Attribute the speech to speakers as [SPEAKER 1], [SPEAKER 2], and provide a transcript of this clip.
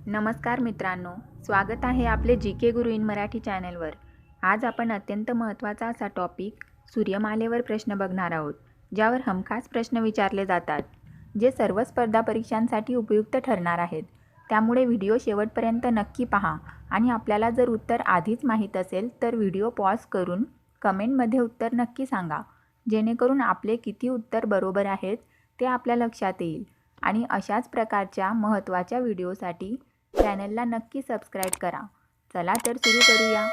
[SPEAKER 1] नमस्कार मित्रांनो, स्वागत आहे आपले जी.के. गुरु इन मराठी चॅनलवर। आज आपण अत्यंत महत्त्वाचा असा टॉपिक सूर्यमालेवर प्रश्न बघणार आहोत, ज्यावर हमखास प्रश्न विचारले जातात, जे सर्व स्पर्धा परीक्षांसाठी उपयुक्त ठरणार आहेत। त्यामुळे व्हिडिओ शेवटपर्यंत नक्की पहा आणि आपल्याला जर उत्तर आधीच माहीत असेल तर व्हिडिओ पॉज करून कमेंटमध्ये उत्तर नक्की सांगा, जेणेकरून आपले किती उत्तर बरोबर आहेत ते आपल्या लक्षात येईल। आणि अशाच प्रकारच्या महत्त्वाच्या व्हिडिओसाठी चॅनलला नक्की सबस्क्राईब करा। चला तर सुरू करूया।